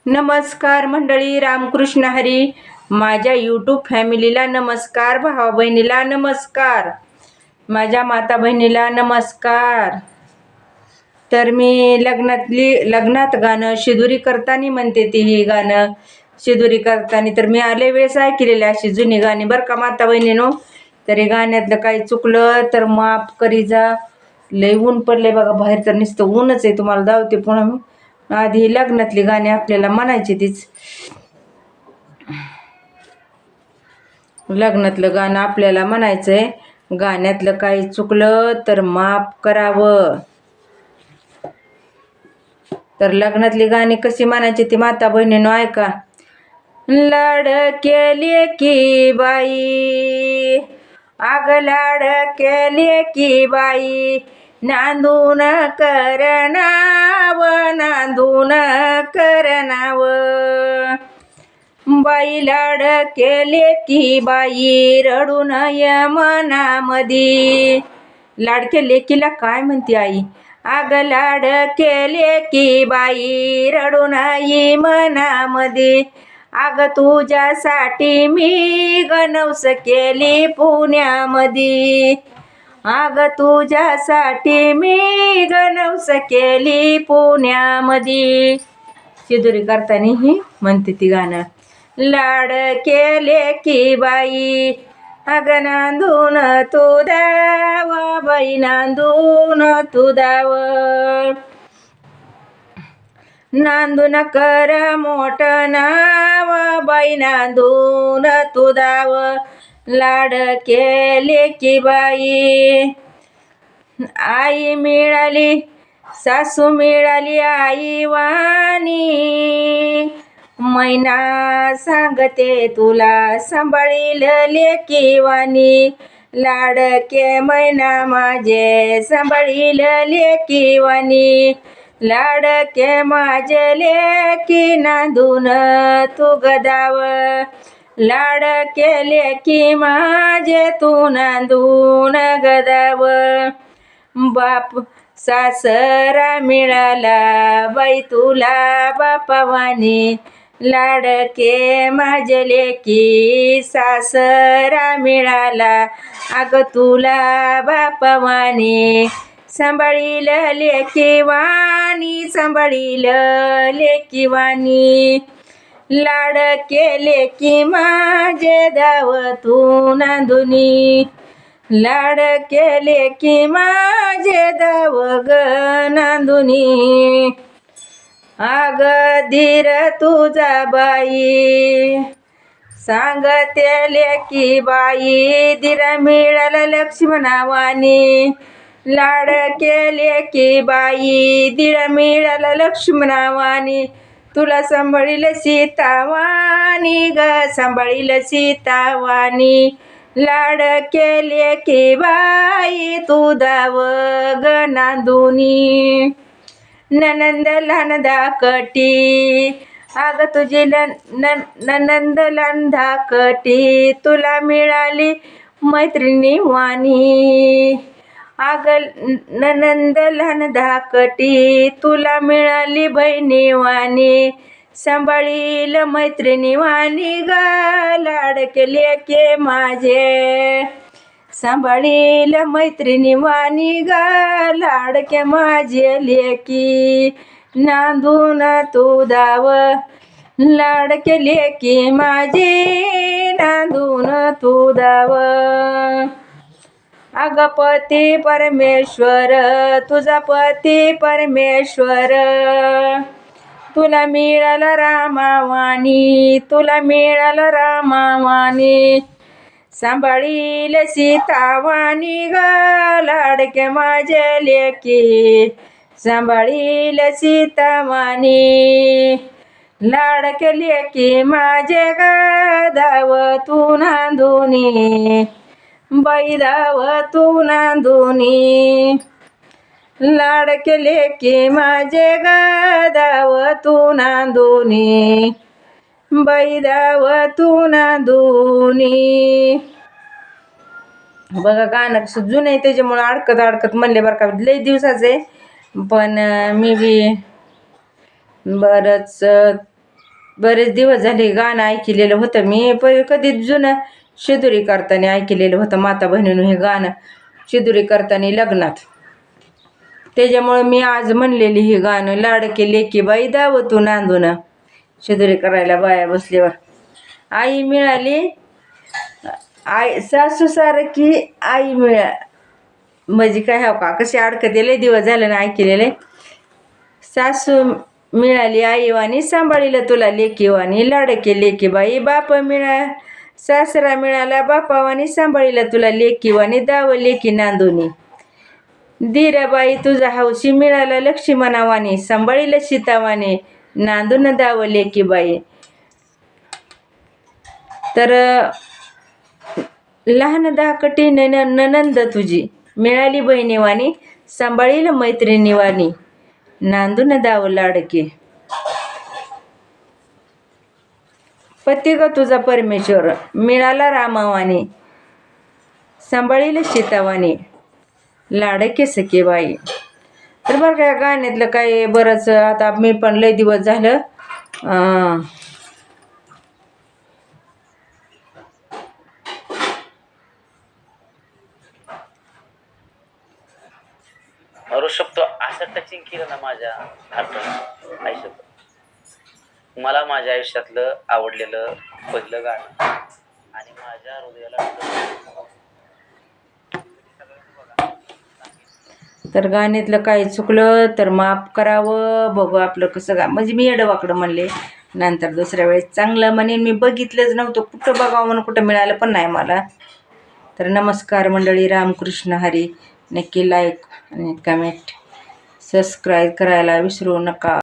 नमस्कार मंडळी, रामकृष्ण हरी. माझ्या यूट्यूब फॅमिलीला नमस्कार, भावा बहिणीला नमस्कार, माझ्या माता बहिणीला नमस्कार. तर मी लग्नात गाणं शिदुरी करताना म्हणते ती ही गाणं शिदुरी करताना तर मी आले वेळेस ऐकलेली अशी जुनी गाणी बरं का माता बहिणीनो. तरी गाण्यातलं काही चुकलं तर माफ करी जा. लय ऊन पडले बघा बाहेर, तर नुसतं ऊनच आहे. तुम्हाला दावते पुन्हा मी. आधी लग्नातली गाणी आपल्याला म्हणायची तीच. लग्नातलं गाणं आपल्याला म्हणायचंय. गाण्यातलं काही चुकलं तर माफ करावं. तर लग्नातली गाणी कशी म्हणायची ती माता बहिणीनो ऐका. लाड केली की बाई, आग लाड केली की बाई, नांदून करणाव, नांदून करणाव. बाई लाड केले की बाई, रडून ये मनामधी. लाडके लेकीला काय म्हणते आई? आग लाड केले की बाई, रडून ये मनामधी. आग तुझ्यासाठी मी गणवस केली पुण्यामधी. आग तुझ्यासाठी मी गणवस केली पुण्यामधी. शिदुरी करताना ही म्हणते ती गाणं. लाड केले की बाई, अग नांदून तू दाव, बाई नांदून तू दाव. नांदून कर मोठ नाव, बाई नांदून तू दाव. लाड केले की बाई, आई मिळाली सासू मिळाली आई वाणी. मैना सांगते तुला सांभाळील लेकी वाणी. लाडके मैना माझे सांभाळील लेकी वाणी. लाडके माझे लेकी नांदून तू गदाव. लाडके लेकी माझे तू नांदून गदाव. बाप सासरा मिळाला बाई तुला बापावानी. लाडके माझे लेकी सासरा मिळाला, अग तुला बापावानी. सांभाळील लेकी वाणी, सांभाळील लेकी वाणी. लाडके लेकी माझे दाव तू नांदुनी. लाडके लेकी माझे दाव ग नांदुनी. आग धीर तुझा बाई, सांगते लेकी बाई, धीर मिळाला लक्ष्मणावानी. लाडके लेकी बाई, धीर मिळाला लक्ष्मणावानी. तुला सांभाळील सीतावानी ग, सांभाळील सीतावानी. लाडके लेकी बाई, तू दाव ग नांदुनी. ननंद लहान धाकटी, अग तुझी ननंद लहान धाकटी. तुला मिळाली मैत्रिणी वाणी. अग ननंद लहान धाकटी, तुला मिळाली बहिणी वाणी. सांभाळील मैत्रिणी वाणी ग, लाडके लेकी माझे. सांभाळील मैत्रिणी वाणी ग, लाडके माझे लेकी. नांदून तू दाव, लाडके लेकी माझी, नांदून तू दाव. अग पती परमेश्वर, तुझा पती परमेश्वर. तुला मिळाला रामावानी, तुला मिळाला रामावानी. सांभाळील सीतावानी ग, लाडके माझे लेकी. सांभाळील सीतावानी. लाडके लेकी माझे ग, दाव तू नांदुनी. बाई दाव तू नांदुनी. लाडके लेकी माझे ग, दाव तू नांदुनी. बाई दाव तू नांदुनी. बघा गाणं कसं जुनं आहे, त्याच्यामुळं अडकत म्हणले बरं का. लई दिवसाचे पण मी बी बरंच बरेच दिवस झाले गाणं ऐकलेलं होतं मी, पण कधी जुनं शिदुरी करताना ऐकलेलं होतं माता बहिणीनं हे गाणं, शिदुरी करताना लग्नात. त्याच्यामुळं मी आज म्हणलेली हे गाणं, लाडके लेकी बाई दावतू नांदून, शिदुरी करायला बाया बसल्यावर. आई मिळाली, आई सासू सारखी आई म्हणजे काय हो का, कशी अडकते, लय दिवस झालं ना ऐकलेले. सासू मिळाली आईवानी, सांभाळीलं तुला लेकीवानी, लाडके लेकी बाई बाप सासरा मिळाला बापावानी, सांभाळीलं तुला लेकीवानी, दाव लेकी नांदुनी. धीराबाई तुझा हौशी मिळाला लक्ष्मणावानी, सांभाळीलं सीतावानी, नांदून दाव लेकी बाई. तर लहान धाकटी ननंद तुझी मिळाली बहिणीवानी, सांभाळील मैत्रिणीवानी, नांदून दाव लाडके. पती ग तुझा परमेश्वर मिळाला रामावानी, सांभाळील सीतावानी, लाडके सखे बाई. तर बरं काय गाण्यातलं काय बरंच, आता मी पण लय दिवस झालं शब्द असं टचिंग केलं ना माझ्या आयुष्यात. मला माझ्या आयुष्यातलं आवडलेलं पहिलं गाणं आणि माझ्या हृदयाला. तर गाण्यातलं काही चुकलं तर माफ करावं. बघू आपलं कसं म्हणजे मी येडवाकडं म्हणले, नंतर दुसऱ्या वेळेस चांगलं म्हणेन. मी बघितलंच नव्हतं, कुठं बघावं म्हणून कुठं मिळालं पण नाही मला. तर नमस्कार मंडळी, रामकृष्ण हरी. नक्की लाईक आणि कमेंट सबस्क्राईब करायला विसरू नका.